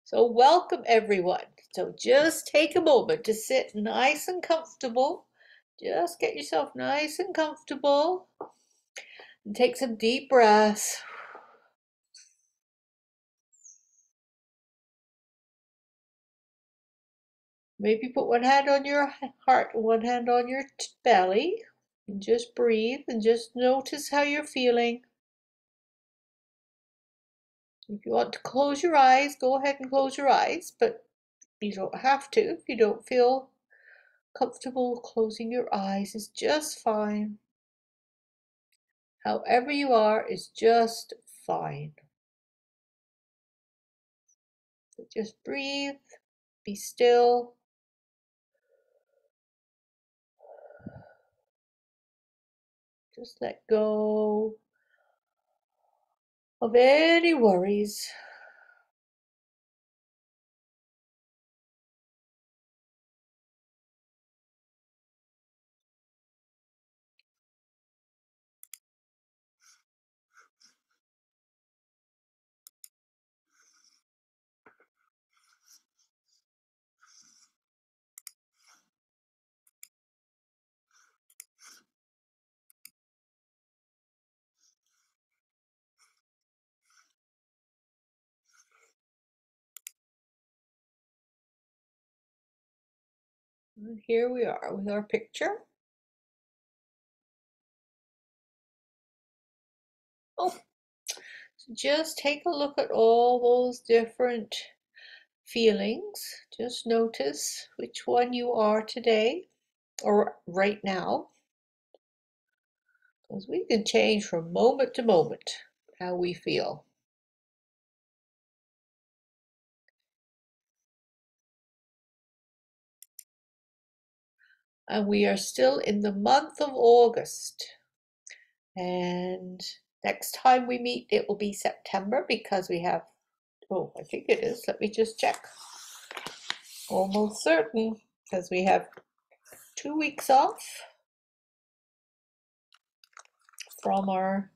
So welcome everyone. So just take a moment to sit nice and comfortable. Just get yourself nice and comfortable and take some deep breaths. Maybe put one hand on your heart and one hand on your belly. And just breathe and just notice how you're feeling. If you want to close your eyes, go ahead and close your eyes, but you don't have to. If you don't feel comfortable closing your eyes, is just fine. However you are is just fine. So just breathe, be still. Just let go of any worries. And here we are with our picture. Oh, so just take a look at all those different feelings. Just notice which one you are today or right now, because we can change from moment to moment how we feel. And we are still in the month of August. And next time we meet, it will be September because we have, oh, I think it is. Let me just check. Almost certain because we have 2 weeks off from our,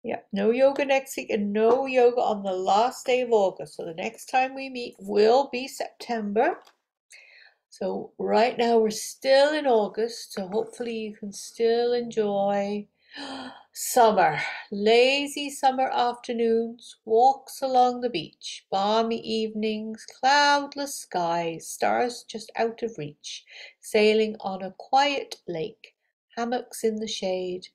yeah, no yoga next week and no yoga on the last day of August. So the next time we meet will be September. So right now we're still in August, so hopefully you can still enjoy summer, lazy summer afternoons, walks along the beach, balmy evenings, cloudless skies, stars just out of reach, sailing on a quiet lake, hammocks in the shade.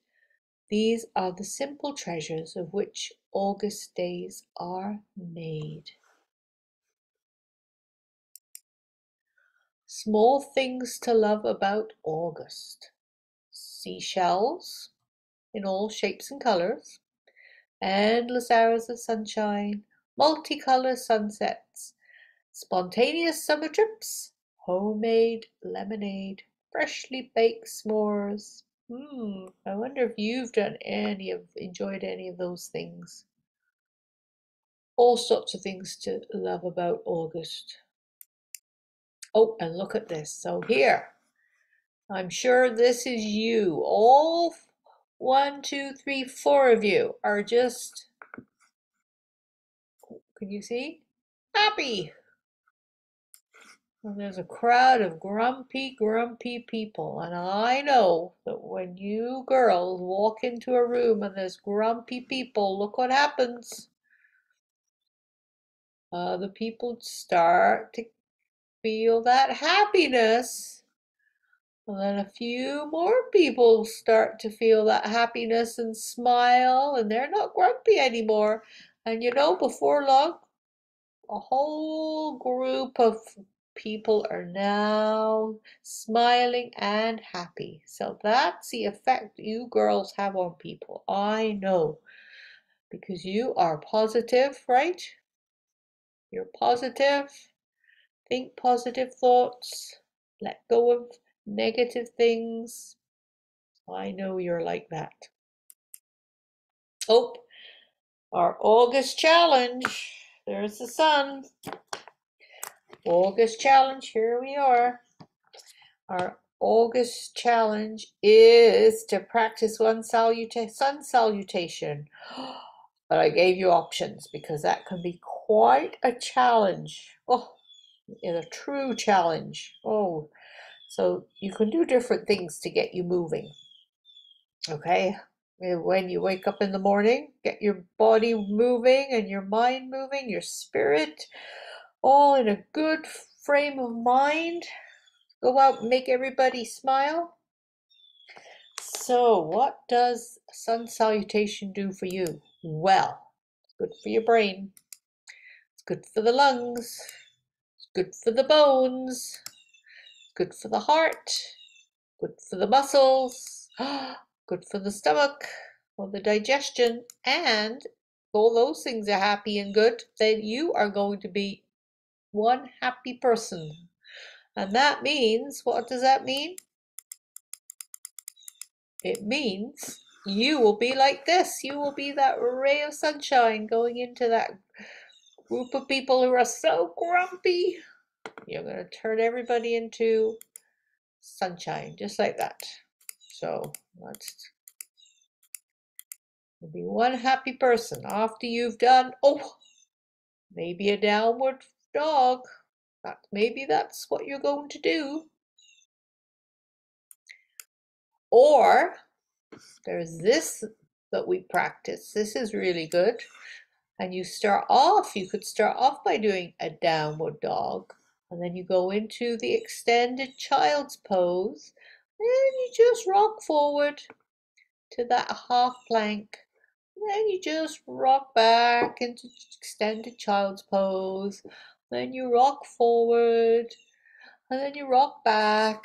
These are the simple treasures of which August days are made. Small things to love about August. Seashells in all shapes and colors, endless hours of sunshine, multicolored sunsets, spontaneous summer trips, homemade lemonade, freshly baked s'mores. I wonder if you've enjoyed any of those things. All sorts of things to love about August. Oh, and look at this. So here, I'm sure this is you. All 4 of you are just, can you see? Happy. And there's a crowd of grumpy people. And I know that when you girls walk into a room and there's grumpy people, look what happens. The people start to feel that happiness. And then a few more people start to feel that happiness and smile, and they're not grumpy anymore. And you know, before long, a whole group of people are now smiling and happy. So that's the effect you girls have on people. I know, because you are positive, right? You're positive. Think positive thoughts. Let go of negative things. I know you're like that. Oh, our August challenge. There's the sun. August challenge, here we are. Our August challenge is to practice sun salutation. But I gave you options because that can be quite a challenge. Oh, a true challenge. Oh, so you can do different things to get you moving. Okay, when you wake up in the morning, get your body moving and your mind moving, your spirit, all in a good frame of mind. Go out and make everybody smile. So, what does sun salutation do for you? Well, it's good for your brain, it's good for the lungs, it's good for the bones, it's good for the heart, good for the muscles, good for the stomach, for the digestion, and if all those things are happy and good, then you are going to be one happy person. And that means, what does that mean? It means you will be like this. You will be that ray of sunshine going into that group of people who are so grumpy. You're going to turn everybody into sunshine, just like that. So let's be one happy person after you've done, oh, maybe a downward dog. Maybe that's what you're going to do. Or there's this that we practice. This is really good. And you could start off by doing a downward dog. And then you go into the extended child's pose. And you just rock forward to that half plank. And then you just rock back into extended child's pose. Then you rock forward. And then you rock back.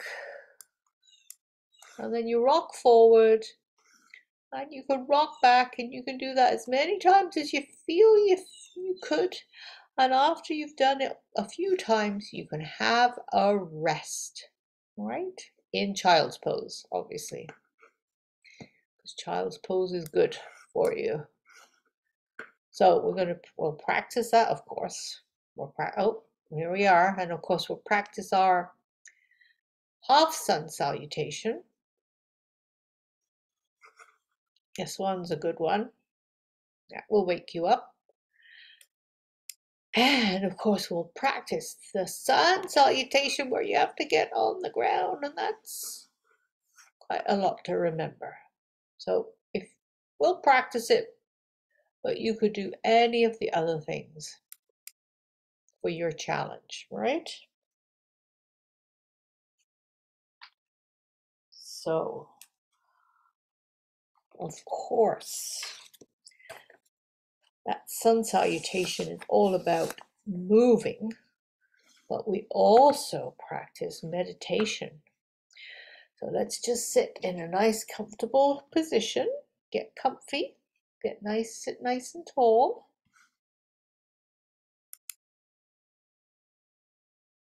And then you rock forward. And you can rock back, and you can do that as many times as you feel you could. And after you've done it a few times, you can have a rest, right? In child's pose, obviously, because child's pose is good for you. So we'll practice that, of course. Oh, here we are, and of course we'll practice our half sun salutation. This one's a good one. That will wake you up. And of course, we'll practice the sun salutation where you have to get on the ground, and that's quite a lot to remember. So if we'll practice it, but you could do any of the other things for your challenge, right? So, of course, that sun salutation is all about moving, but we also practice meditation. So let's just sit in a nice, comfortable position. Get comfy. Sit nice and tall.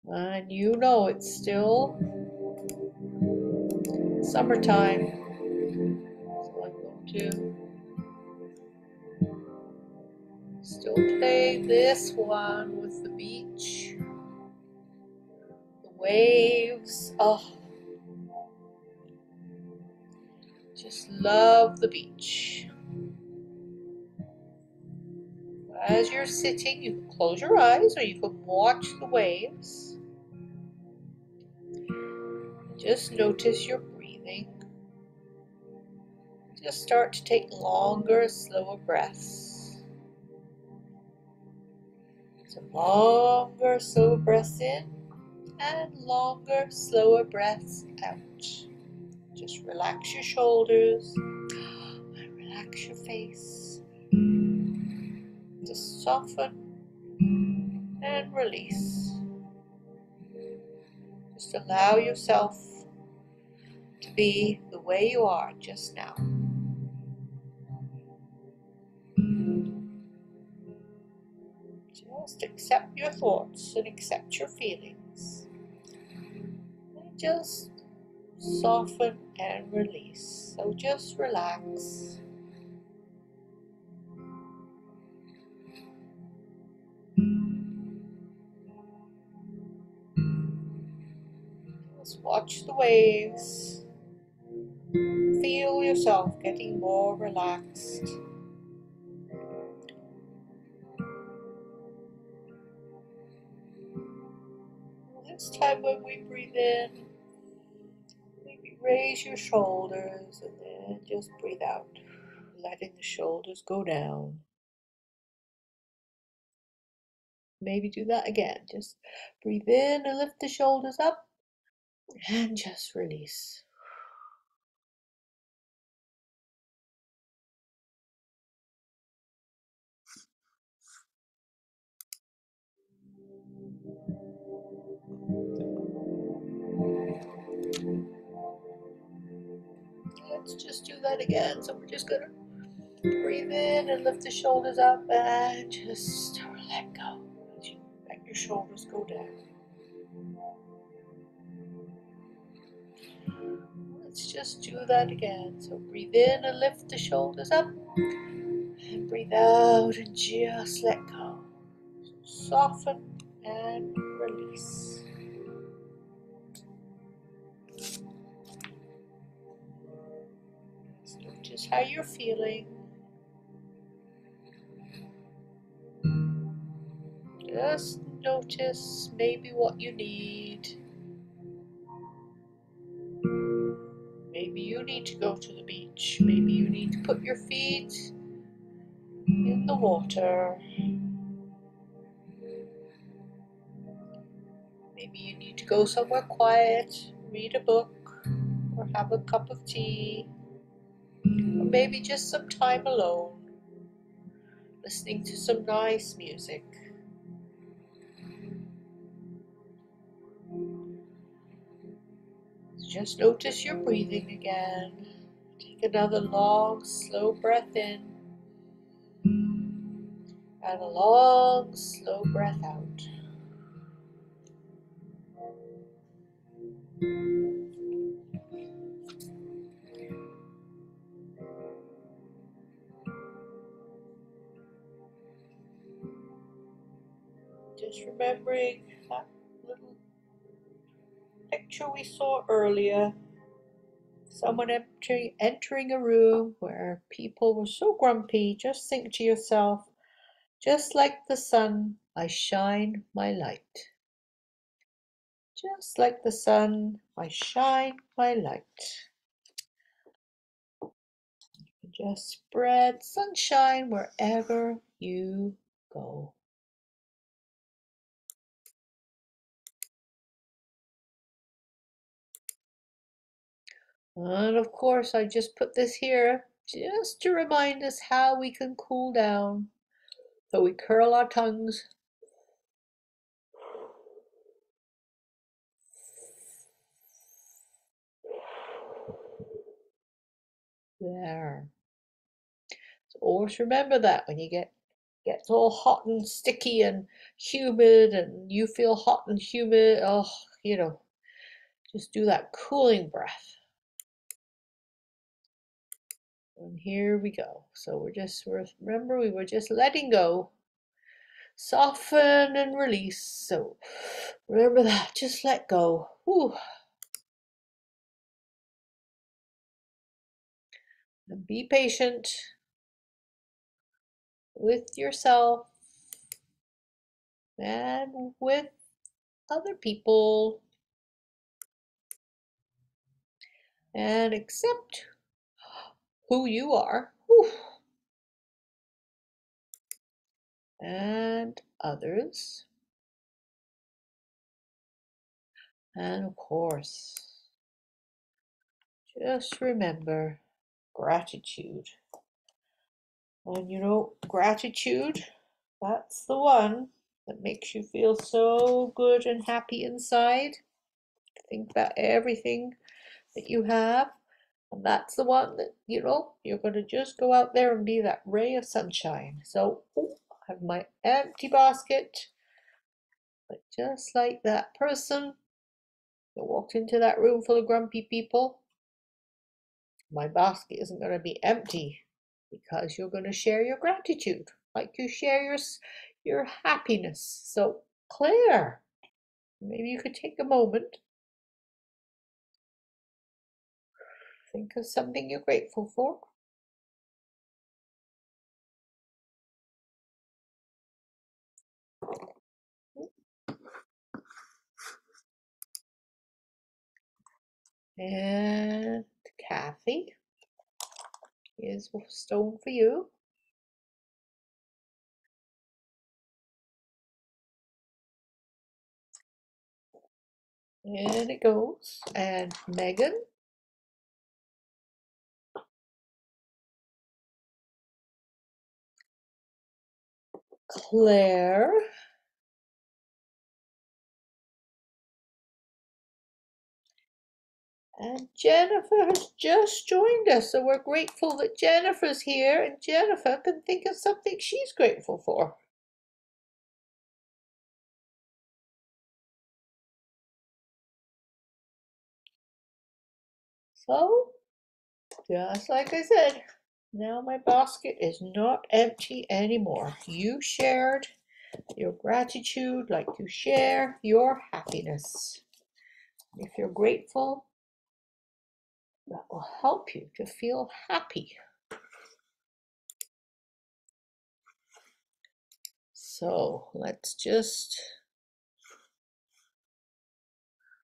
And you know it's still summertime. So I'm going to still play this one with the beach. The waves. Oh, just love the beach. As you're sitting, you can close your eyes or you can watch the waves. Just notice your breathing. Just start to take longer, slower breaths. So longer, slower breaths in and longer, slower breaths out. Just relax your shoulders and relax your face. Just soften and release. Just allow yourself to be the way you are just now. Just accept your thoughts and accept your feelings. And just soften and release. So just relax. Just watch the waves. Feel yourself getting more relaxed. next time when we breathe in, maybe raise your shoulders and then just breathe out, letting the shoulders go down. Maybe do that again. Just breathe in and lift the shoulders up and just release. Let's just do that again. So we're just gonna breathe in and lift the shoulders up and just let go. Let your shoulders go down. Let's just do that again. So breathe in and lift the shoulders up and breathe out and just let go. Soften and release. Just notice how you're feeling. Just notice maybe what you need. Maybe you need to go to the beach. Maybe you need to put your feet in the water. Maybe you need to go somewhere quiet, read a book, or have a cup of tea. Or maybe just some time alone, listening to some nice music. Just notice your breathing again. Take another long, slow breath in. And a long, slow breath out. Just remembering that little picture we saw earlier. Someone entering a room where people were so grumpy. Just think to yourself, just like the sun, I shine my light. Just like the sun, I shine my light. Just spread sunshine wherever you go. And of course, I just put this here just to remind us how we can cool down. So we curl our tongues. There. So always remember that when you gets all hot and sticky and humid and you feel hot and humid, oh, just do that cooling breath. And here we go. So remember, we were just letting go, soften and release. So remember that, just let go. Whew. And be patient with yourself and with other people, and accept who you are. Whew. And others. And of course, just remember gratitude. And gratitude, that's the one that makes you feel so good and happy inside. Think about everything that you have. And that's the one that, you're going to just go out there and be that ray of sunshine. So, I have my empty basket. But just like that person that walked into that room full of grumpy people, my basket isn't going to be empty because you're going to share your gratitude like you share your happiness. So, Claire, maybe you could take a moment, think of something you're grateful for. And Kathy, here's a stone for you. And it goes. And Megan. Claire. And Jennifer has just joined us, so we're grateful that Jennifer's here, and Jennifer can think of something she's grateful for. So, just like I said, now my basket is not empty anymore. You shared your gratitude like you share your happiness. If you're grateful, that will help you to feel happy. So let's just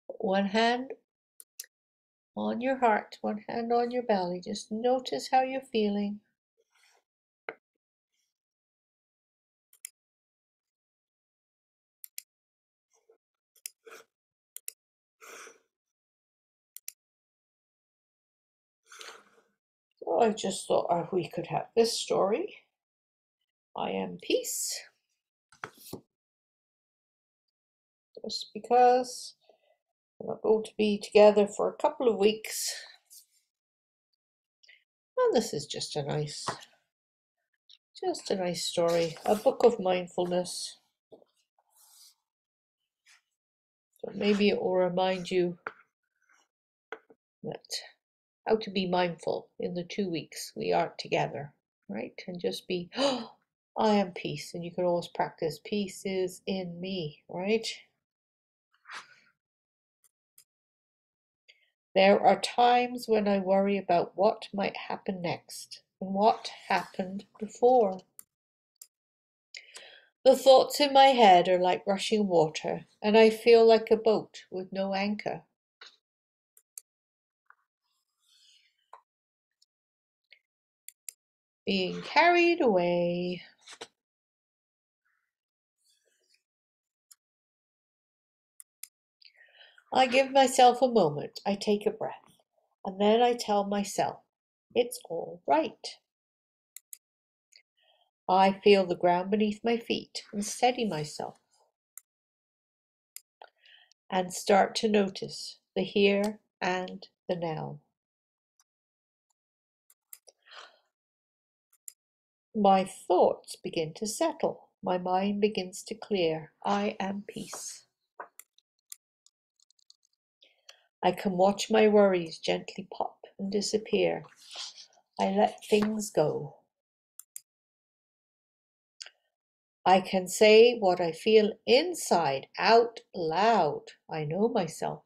put one hand on your heart, one hand on your belly. Just notice how you're feeling. So I just thought we could have this story. I am peace. Just because we're going to be together for a couple of weeks. And this is just a nice story, a book of mindfulness. So maybe it will remind you that how to be mindful in the 2 weeks we aren't together, right? And just be, oh, I am peace. And you can always practice peace is in me, right? There are times when I worry about what might happen next and what happened before. The thoughts in my head are like rushing water, and I feel like a boat with no anchor. Being carried away. I give myself a moment. I take a breath, and then I tell myself, it's all right. I feel the ground beneath my feet and steady myself, and start to notice the here and the now. My thoughts begin to settle. My mind begins to clear. I am peace. I can watch my worries gently pop and disappear. I let things go. I can say what I feel inside out loud. I know myself.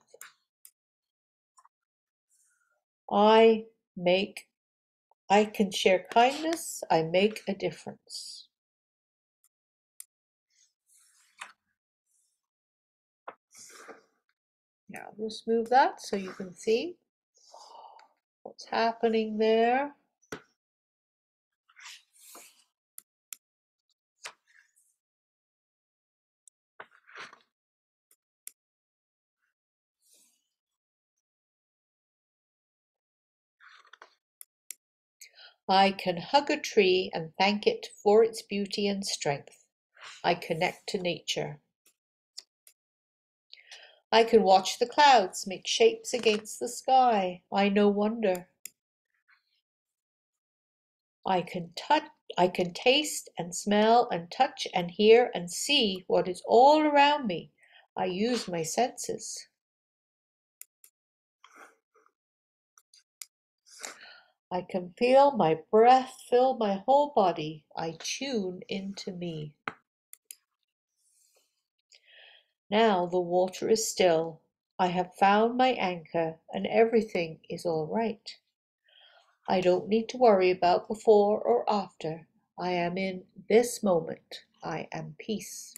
I make, I can share kindness. I make a difference. Now just move that so you can see what's happening there. I can hug a tree and thank it for its beauty and strength. I connect to nature. I can watch the clouds make shapes against the sky. I know wonder. I can taste and smell and touch and hear and see what is all around me. I use my senses. I can feel my breath fill my whole body. I tune into me. Now the water is still. I have found my anchor and everything is all right. I don't need to worry about before or after. I am in this moment. I am peace.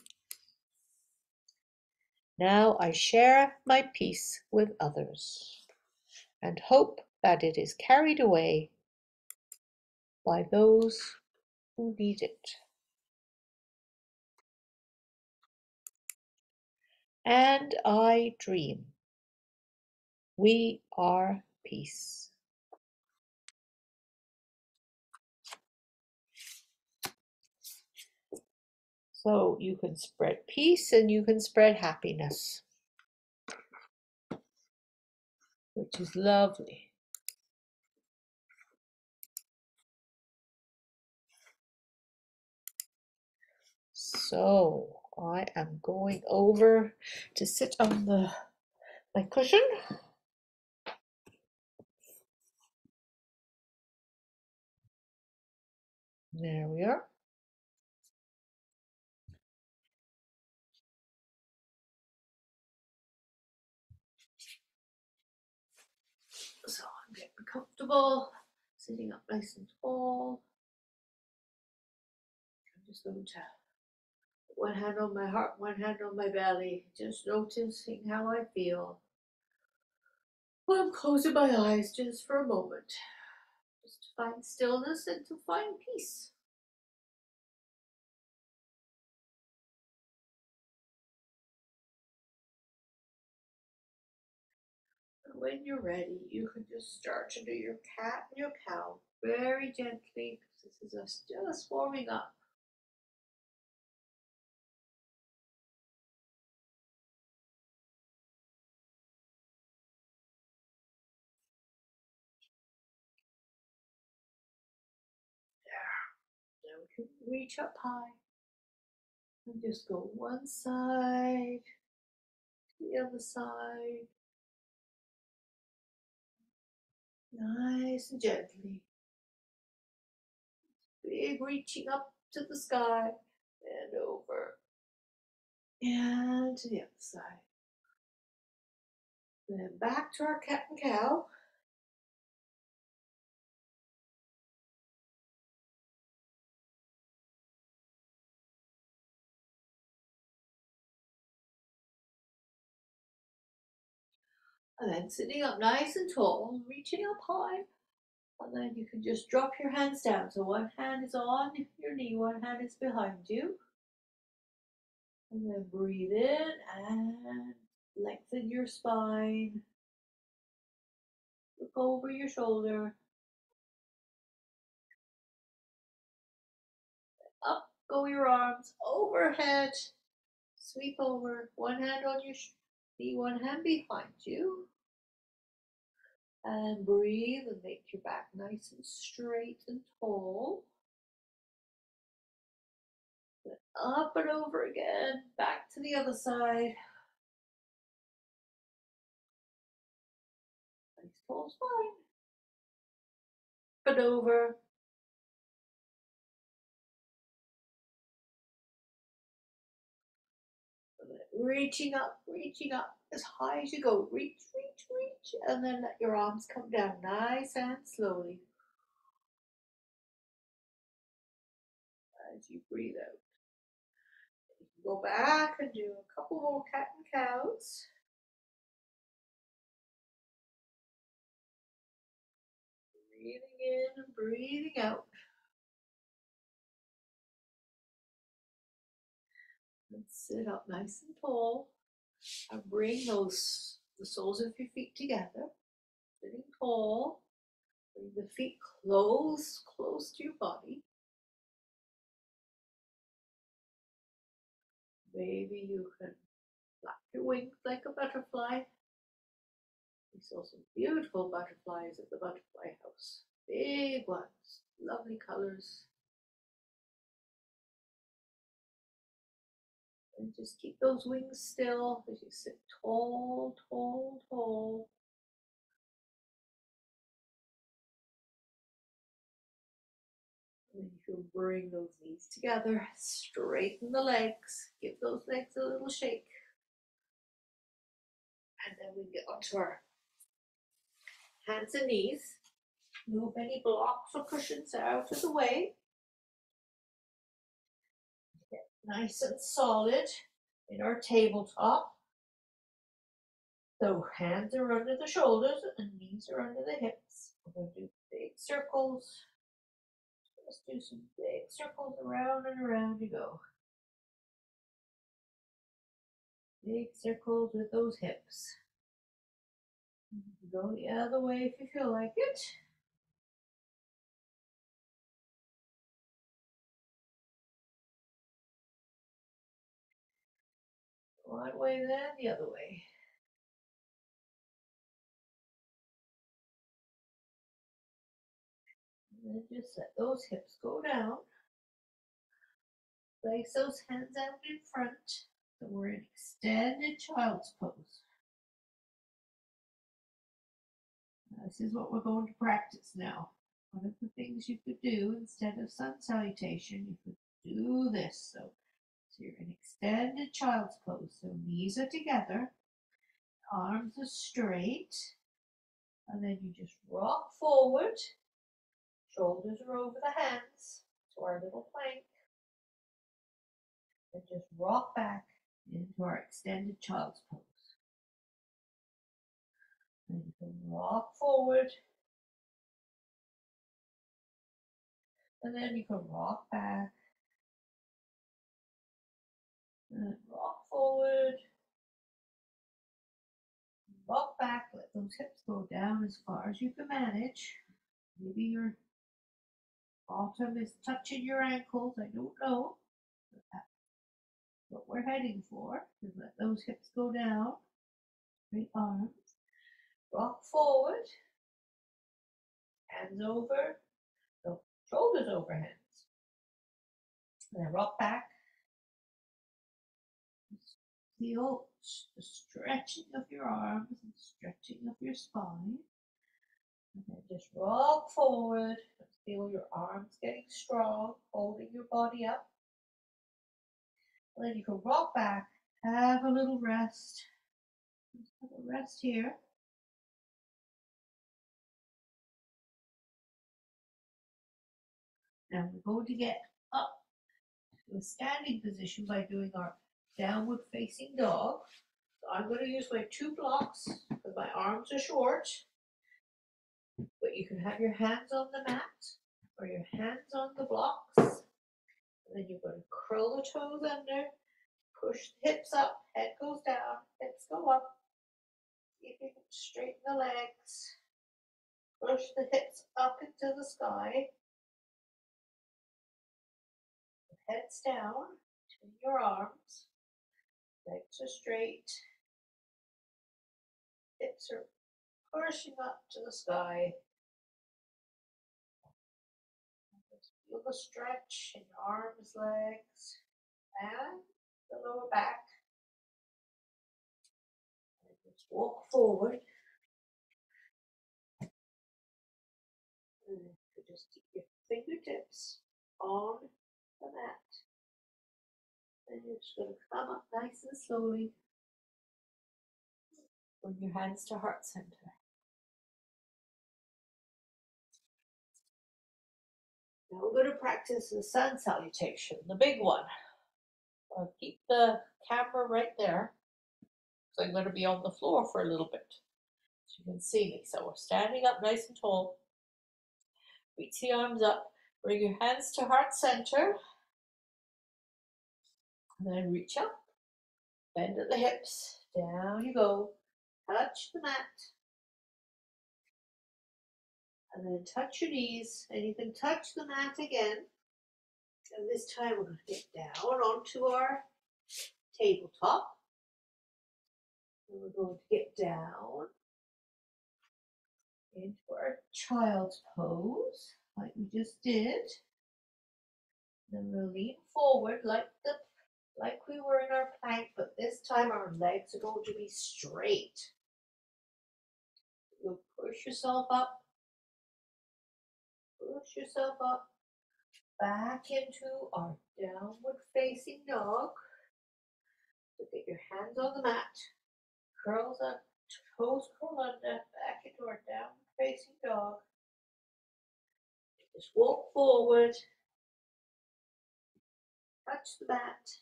Now I share my peace with others. and hope that it is carried away by those who need it. And I dream we are peace. So you can spread peace and you can spread happiness, which is lovely. So I am going over to sit on my cushion. There we are. So I'm getting comfortable, sitting up nice and tall. I'm just going to put one hand on my heart, one hand on my belly, just noticing how I feel. Well, I'm closing my eyes just for a moment, just to find stillness and to find peace. And when you're ready, you can just start to do your cat and your cow very gently, because this is us just warming up. There. Now we can reach up high and just go one side to the other side, nice and gently. Big reaching up to the sky and over and to the other side. Then back to our cat and cow. And then sitting up nice and tall, reaching up high. And then you can just drop your hands down. So one hand is on your knee, one hand is behind you. And then breathe in and lengthen your spine. Look over your shoulder. Up go your arms overhead. Sweep over. One hand on your knee, one hand behind you. And breathe and make your back nice and straight and tall. Then up and over again, back to the other side. Nice tall spine. Up and over. Reaching up as high as you go. Reach, reach, reach, and then let your arms come down nice and slowly as you breathe out. You can go back and do a couple more cat and cows. Breathing in and breathing out. And sit up nice and tall and bring the soles of your feet together. Sitting tall. Bring the feet close to your body. Maybe you can flap your wings like a butterfly. We saw some beautiful butterflies at the butterfly house. Big ones, lovely colors. And just keep those wings still as you sit tall, tall, tall. And then you can bring those knees together, straighten the legs, give those legs a little shake. And then we get onto our hands and knees. Move any blocks or cushions out of the way. Get nice and solid in our tabletop. So hands are under the shoulders and knees are under the hips. We're going to do big circles. Let's do some big circles around and around you go. Big circles with those hips. Go the other way if you feel like it. One way, then the other way. And then just let those hips go down. Place those hands out in front. So we're in extended child's pose. This is what we're going to practice now. One of the things you could do instead of sun salutation, you could do this. So you're in extended child's pose. So knees are together, arms are straight, and then you just rock forward. Shoulders are over the hands to our little plank. And just rock back into our extended child's pose. And you can rock forward. And then you can rock back. And rock forward. Rock back. Let those hips go down as far as you can manage. Maybe your bottom is touching your ankles. I don't know. But that's what we're heading for. Is let those hips go down. Straight arms. Rock forward. Hands over. So shoulders over hands. And then rock back. Feel the stretching of your arms and stretching of your spine. And then just rock forward. Feel your arms getting strong, holding your body up. And then you can rock back, have a little rest. Just have a rest here. Now we're going to get up to a standing position by doing our downward facing dog. So I'm going to use my 2 blocks because my arms are short. But you can have your hands on the mat or your hands on the blocks. And then you're going to curl the toes under, push the hips up, head goes down, hips go up. See if you can straighten the legs. Push the hips up into the sky. Heads down, between your arms. Legs are straight. Hips are pushing up to the sky. Just feel the stretch in your arms, legs, and the lower back. And just walk forward. And you just keep your fingertips on the mat. And you're just going to come up nice and slowly. Bring your hands to heart center. Now we're going to practice the sun salutation, the big one. I'll keep the camera right there. So I'm going to be on the floor for a little bit so you can see me. So we're standing up nice and tall. Reach the arms up. Bring your hands to heart center. And then reach up. Bend at the hips. Down you go. Touch the mat. And then touch your knees. And you can touch the mat again. And this time we're going to get down onto our tabletop. And we're going to get down into our child's pose, like we just did. Then we'll lean forward like we were in our plank, but this time our legs are going to be straight. You'll push yourself up, back into our downward facing dog. So get your hands on the mat, curls up, toes curl under, back into our downward facing dog. Just walk forward, touch the mat,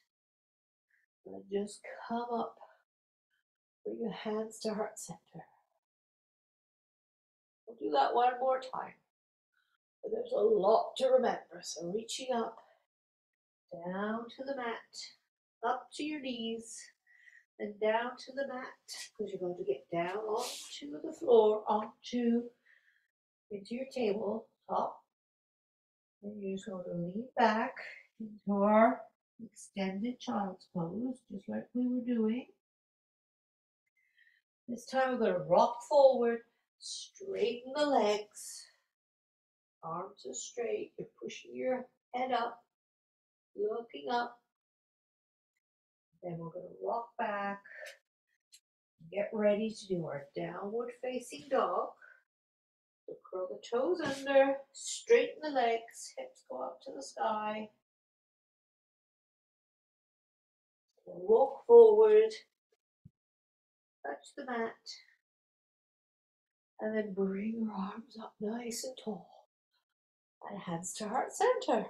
and just come up Bring your hands to heart center. We'll do that one more time. But there's a lot to remember. So reaching up, down to the mat, up to your knees, and down to the mat, because you're going to get down onto the floor, into your table top. And you're just going to lean back into our extended child's pose, just like we were doing. This time we're going to rock forward, straighten the legs, arms are straight, you're pushing your head up, looking up. Then we're going to rock back, get ready to do our downward facing dog. So curl the toes under, straighten the legs, hips go up to the sky. Walk forward, touch the mat, and then bring your arms up nice and tall. And hands to heart center.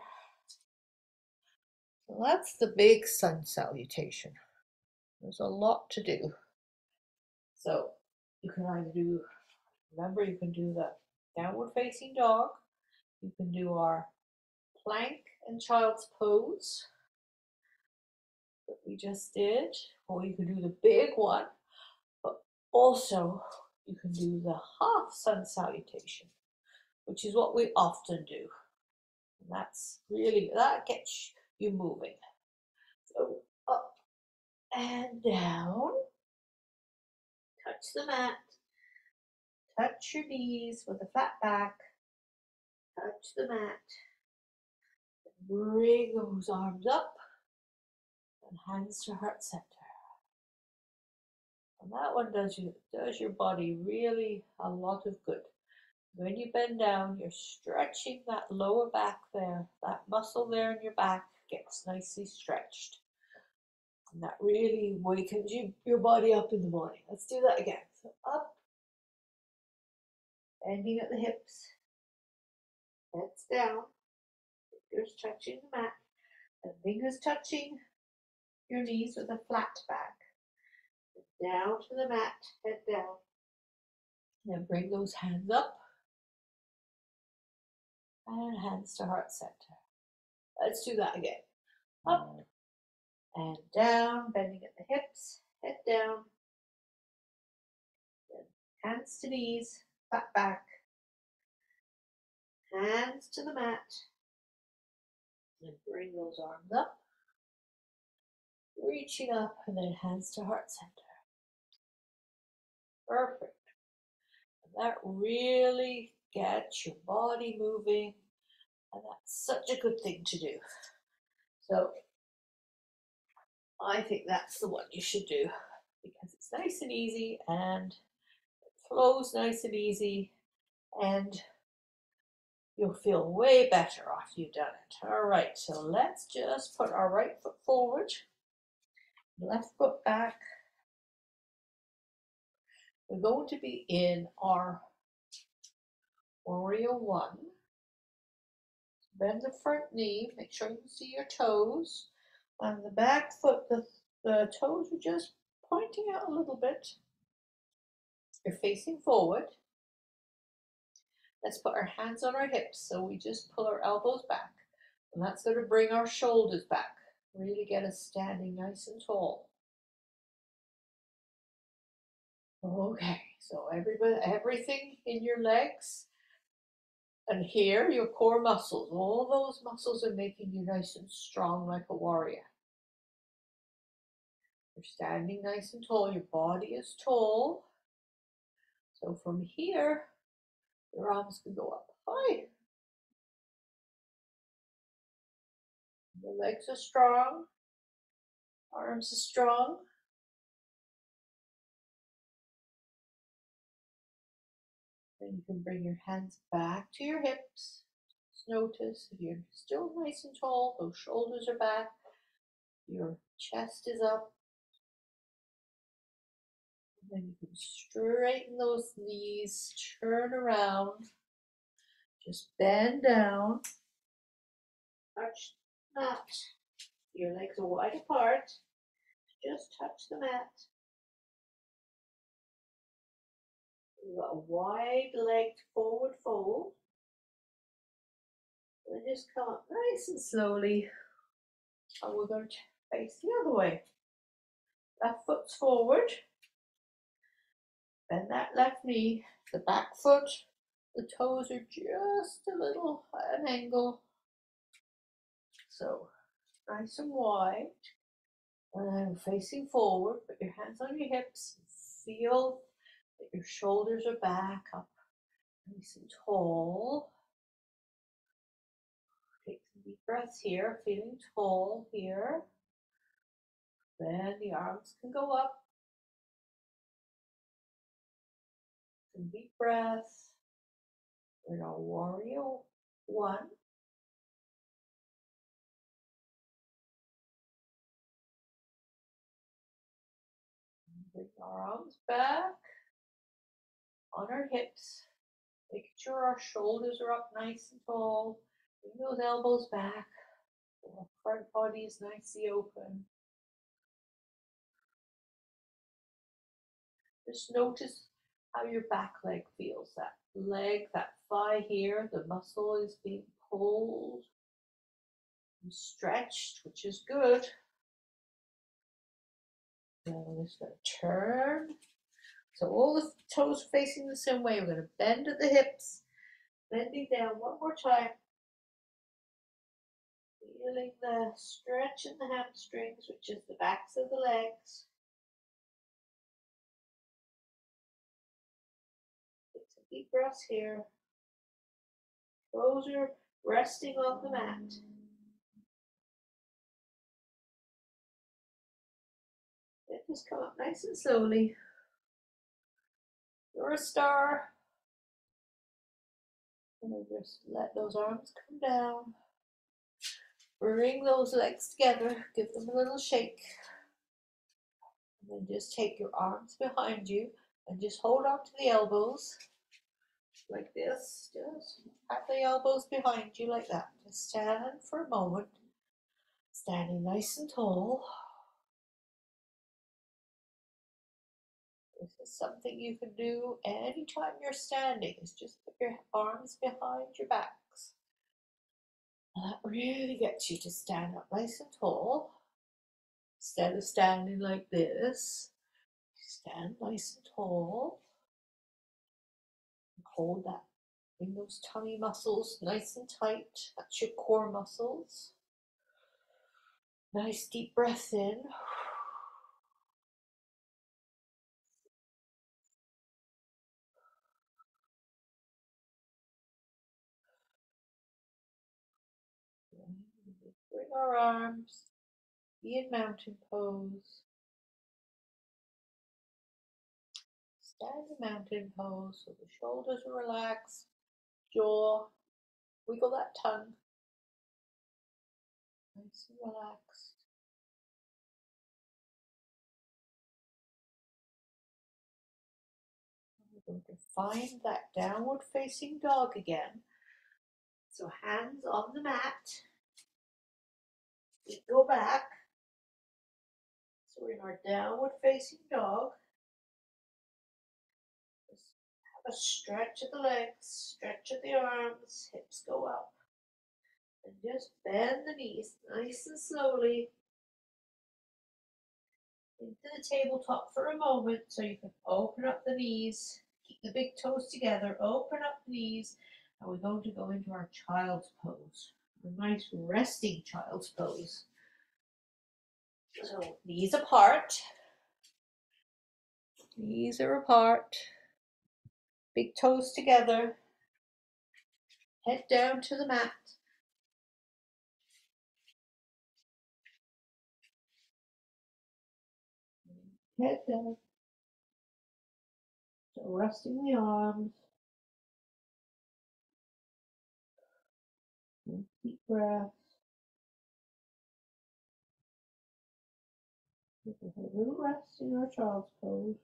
So that's the big sun salutation. There's a lot to do. So you can either do, remember you can do the downward facing dog, you can do our plank and child's pose that we just did, or you can do the big one, but also you can do the half sun salutation, which is what we often do. And that's really, that gets you moving. So up and down, touch the mat, touch your knees with a flat back, touch the mat, bring those arms up, and hands to heart center. And that one does your body really a lot of good. When you bend down, you're stretching that lower back there. That muscle there in your back gets nicely stretched. And that really wakens your body up in the morning. Let's do that again. So up, bending at the hips, heads down, fingers touching the mat, and fingers touching your knees with a flat back. Down to the mat, head down. Then bring those hands up and hands to heart center. Let's do that again. Up and down, bending at the hips, head down. Then hands to knees, flat back. Hands to the mat. Then bring those arms up. Reaching up and then hands to heart center. Perfect. And that really gets your body moving. And that's such a good thing to do. So I think that's the one you should do because it's nice and easy and it flows nice and easy and you'll feel way better after you've done it. All right, so let's just put our right foot forward, left foot back. We're going to be in our Warrior One. Bend the front knee, make sure you can see your toes. On the back foot, the toes are just pointing out a little bit. You're facing forward. Let's put our hands on our hips, so we just pull our elbows back. And that's going to bring our shoulders back. Really get us standing nice and tall. Okay, so everything in your legs and here, your core muscles, all those muscles are making you nice and strong like a warrior. You're standing nice and tall, your body is tall. So from here, your arms can go up high. The legs are strong, arms are strong. Then you can bring your hands back to your hips. Just notice if you're still nice and tall, those shoulders are back, your chest is up. And then you can straighten those knees, turn around, just bend down, touch the mat. Your legs are wide apart, just touch the mat. We've got a wide-legged forward fold. And just come up nice and slowly. And we're going to face the other way. Left foot's forward. Bend that left knee. The back foot, the toes are just a little at an angle. So nice and wide. And then facing forward, put your hands on your hips. Feel that your shoulders are back up nice and tall. Take some deep breaths here, feeling tall here. Then the arms can go up. Some deep breaths. We're in our warrior one. Bring our arms back on our hips. Making sure our shoulders are up nice and tall. Bring those elbows back. Our front body is nicely open. Just notice how your back leg feels. That leg, that thigh here, the muscle is being pulled and stretched, which is good. Now we're just going to turn. So all the toes facing the same way. We're going to bend at the hips, bending down one more time. Feeling the stretch in the hamstrings, which is the backs of the legs. Take some deep breaths here. Toes are resting on the mat. And just come up nice and slowly. You're a star. And then just let those arms come down. Bring those legs together. Give them a little shake. And then just take your arms behind you and just hold on to the elbows like this. Just have the elbows behind you like that. Just stand for a moment. Standing nice and tall. This is something you can do anytime you're standing. Is just put your arms behind your backs. That really gets you to stand up nice and tall. Instead of standing like this, stand nice and tall. Hold that. Bring those tummy muscles nice and tight. That's your core muscles. Nice deep breath in. Bring our arms. Be in mountain pose. Stand in mountain pose so the shoulders are relaxed. Jaw. Wiggle that tongue. Nice and relaxed. We're going to find that downward facing dog again. So hands on the mat. We go back. So we're in our downward facing dog. Just have a stretch of the legs, stretch of the arms, hips go up. And just bend the knees nice and slowly into the tabletop for a moment so you can open up the knees, keep the big toes together, open up the knees, and we're going to go into our child's pose, a nice resting child's pose. So knees apart, knees are apart, big toes together, head down to the mat. Head down. So resting the arms. Deep breaths. Take a little rest in our child's pose.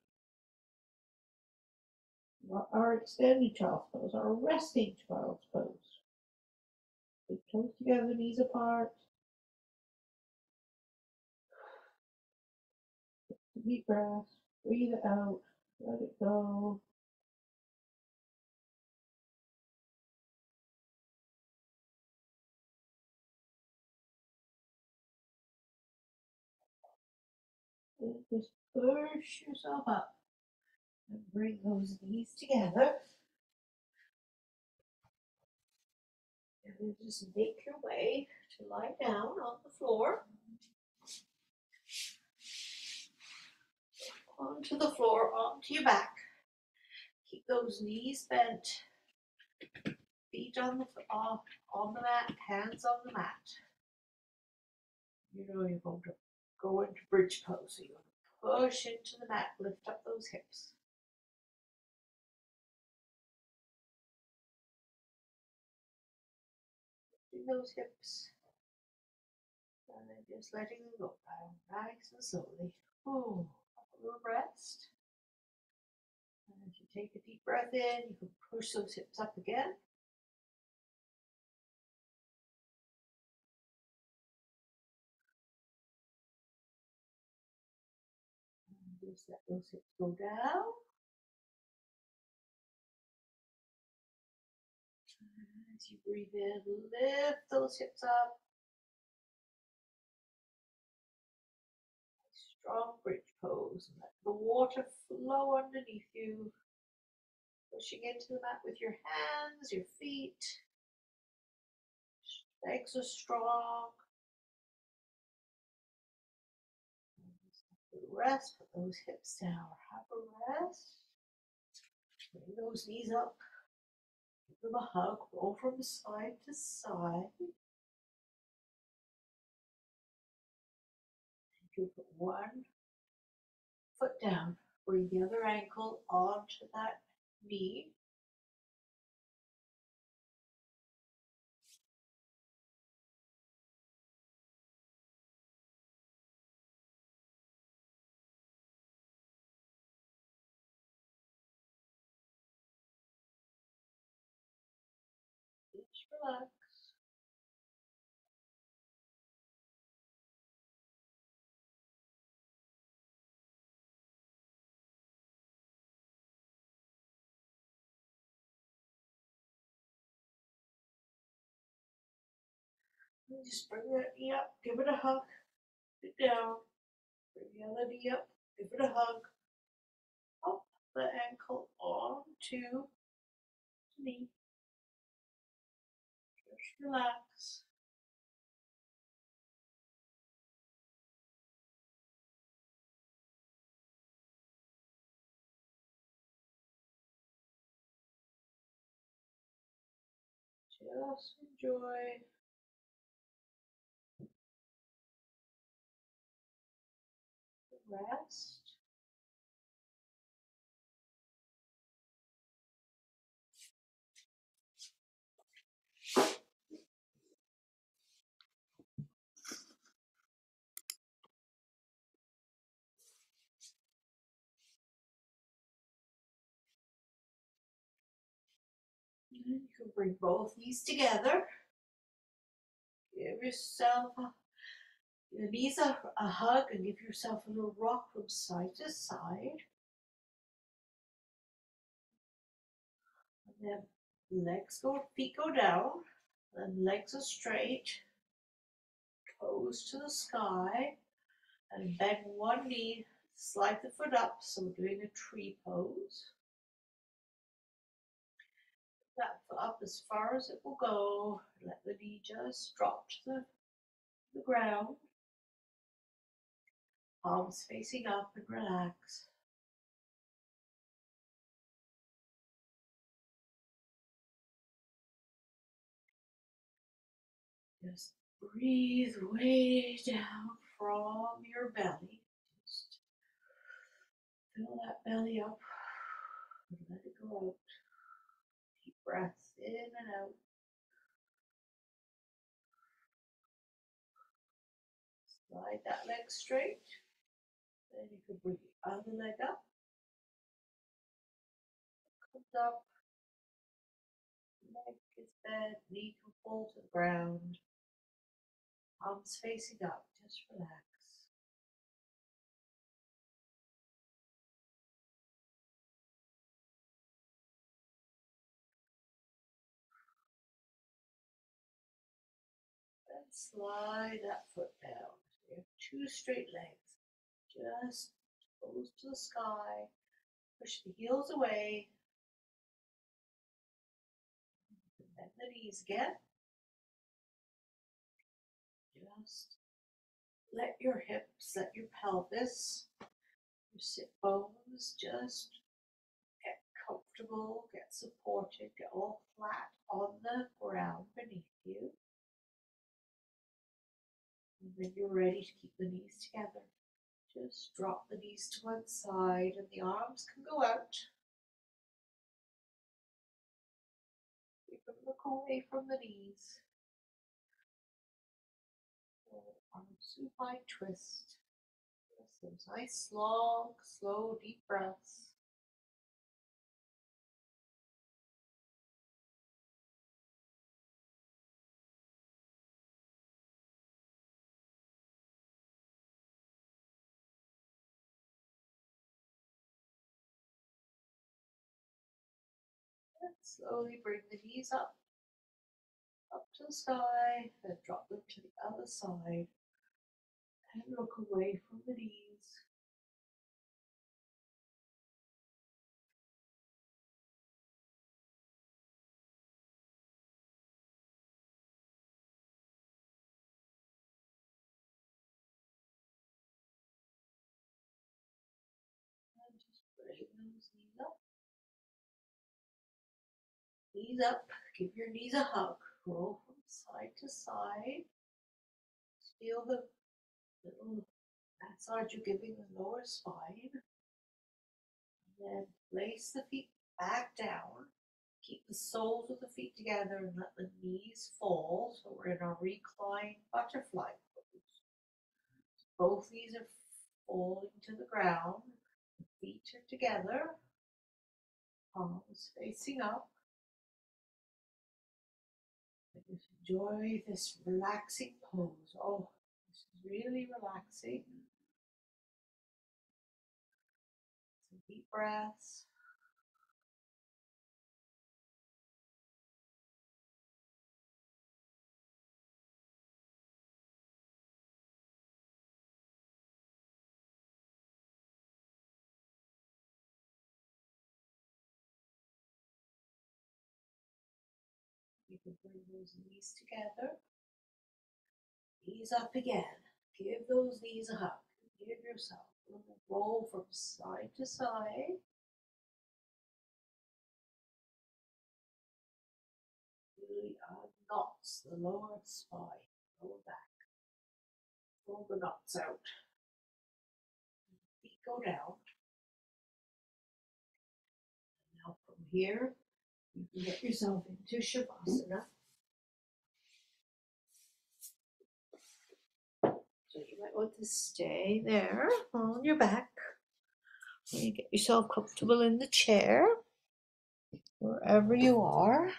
Not our extended child's pose, our resting child's pose. Big toes together, knees apart. Deep breath. Breathe it out. Let it go. And just push yourself up and bring those knees together. And then just make your way to lie down on the floor. Onto the floor, onto your back. Keep those knees bent. Feet on the mat, hands on the mat. You know you're going to go into bridge pose. So you're going to push into the mat, lift up those hips. Lifting those hips. And then just letting them go down nice and slowly. Ooh, a little rest. And as you take a deep breath in, you can push those hips up again. And just let those hips go down. And as you breathe in, lift those hips up. Strong bridge pose. Let the water flow underneath you. Pushing into the mat with your hands, your feet. Legs are strong. Rest, put those hips down. Have a rest. Bring those knees up. Give them a hug. Roll from side to side. You put one foot down. Bring the other ankle onto that knee. Just relax. And just bring that knee up. Give it a hug. Sit down. Bring the other knee up. Give it a hug. Up the ankle onto the knee. Just relax. Just enjoy the rest. And you can bring both knees together. Give yourself your knees a hug and give yourself a little rock from side to side. And then feet go down, and legs are straight, toes to the sky, and bend one knee, slide the foot up, so we're doing a tree pose. That foot up as far as it will go, let the knee just drop to the ground, palms facing up, and relax. Just breathe way down from your belly. Just fill that belly up and let it go out. Deep breaths in and out. Slide that leg straight. Then you can bring the other leg up. Comes up. Leg is bent. Knee can fall to the ground. Arms facing up. Just relax. And slide that foot down. So you have two straight legs. Just toes to the sky. Push the heels away. Bend the knees again. Just let your hips, let your pelvis, your sit bones just get comfortable, get supported, get all flat on the ground beneath you. And then you're ready to keep the knees together. Just drop the knees to one side and the arms can go out. You can look away from the knees. Arms to wide twist. Just those nice, long, slow, deep breaths. And slowly bring the knees up to the sky, and drop them to the other side. And look away from the knees. And just bring those knees up. Knees up. Give your knees a hug. Roll from side to side. Feel the little massage you're giving the lower spine. And then place the feet back down. Keep the soles of the feet together and let the knees fall. So we're in our reclined butterfly pose. Both knees are falling to the ground. The feet are together. Palms facing up. And just enjoy this relaxing pose. Oh, this is really relaxing. Some deep breaths. You can bring those knees together. Knees up again. Give those knees a hug. Give yourself a little roll from side to side. Really knots the lower spine, lower back. Pull the knots out. Feet go down. And now from here, you can get yourself into Shavasana. So you might want to stay there on your back. You get yourself comfortable in the chair, wherever you are.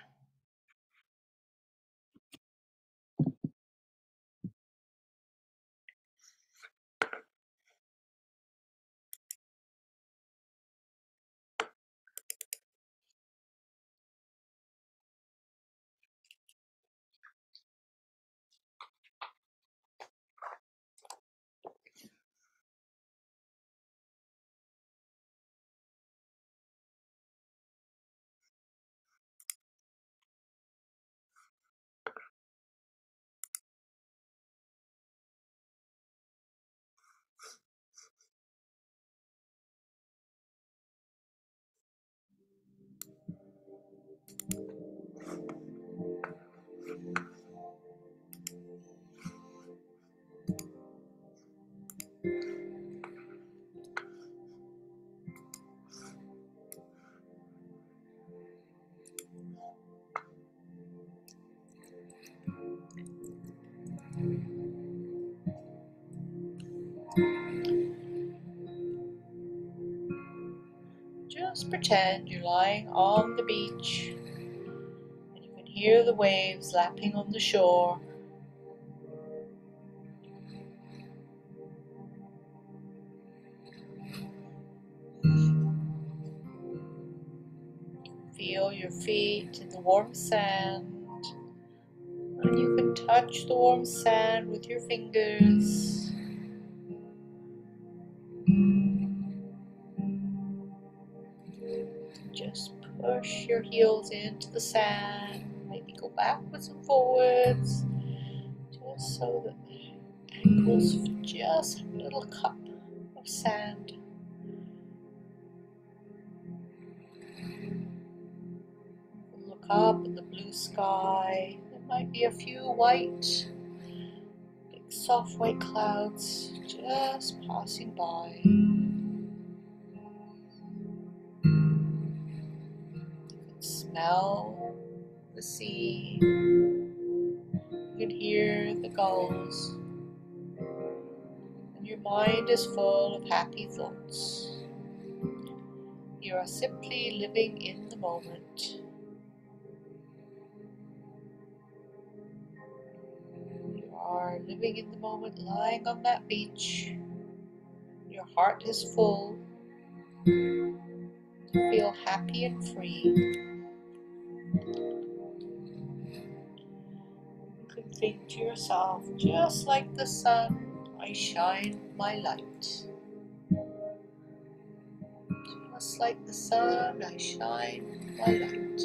Just pretend you're lying on the beach and you can hear the waves lapping on the shore. Feel your feet in the warm sand, and you can touch the warm sand with your fingers. Push your heels into the sand. Maybe go backwards and forwards, just so that the ankles just a little cup of sand. Look up at the blue sky. There might be a few big soft white clouds just passing by. You can smell the sea. You can hear the gulls. And your mind is full of happy thoughts. You are simply living in the moment. You are living in the moment, lying on that beach. Your heart is full. You feel happy and free. You can think to yourself, just like the sun, I shine my light. Just like the sun, I shine my light.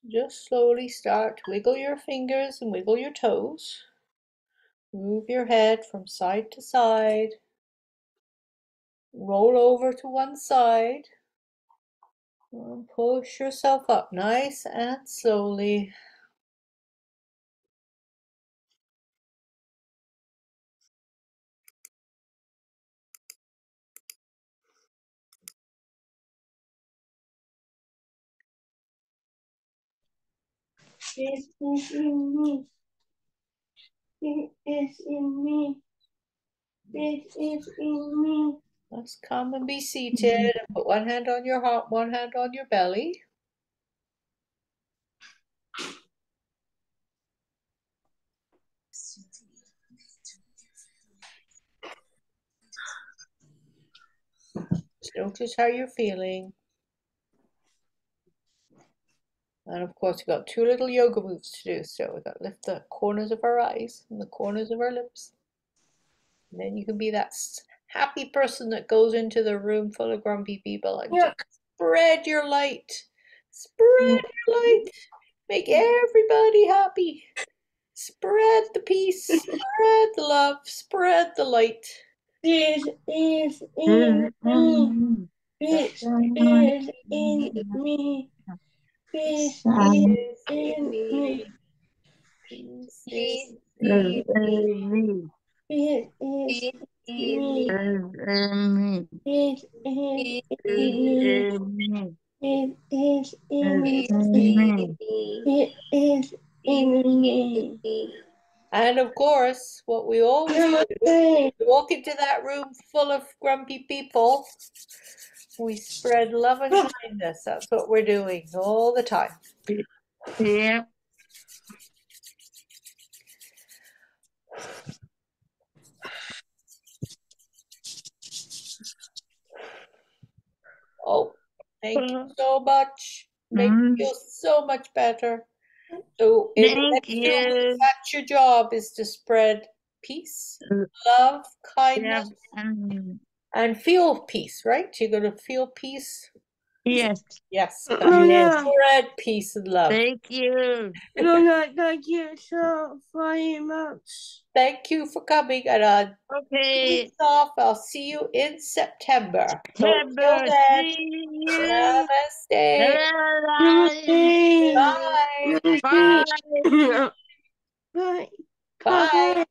Just slowly start to wiggle your fingers and wiggle your toes. Move your head from side to side. Roll over to one side. And push yourself up nice and slowly. This is in me. It is in me. It is in me. Let's come and be seated and put one hand on your heart, one hand on your belly. Just notice how you're feeling. And of course, we've got two little yoga moves to do. So we've got to lift the corners of our eyes and the corners of our lips. And then you can be that happy person that goes into the room full of grumpy people and just spread your light. Spread your light. Make everybody happy. Spread the peace. Spread the love. Spread the light. This is in me. This is in me. This is in me. Peace This is is in me. This is in me. This is in me. It is in me. It is in me. And of course, what we always do, Namaste. walk into that room full of grumpy people, we spread love and kindness. That's what we're doing all the time. Yeah. Oh, thank you so much. Make me feel so much better. So in the Thank next 2 weeks, you. that's your job, is to spread peace, love, Yeah. kindness, and feel peace, right? You're going to feel peace. Yes. Yes. Yes. Spread peace and love. Thank you. Thank you so very much. Thank you for coming, and Okay. weeks off. I'll see you in September. So until September. then, See you. namaste. Namaste. Bye. Bye. Bye. Bye.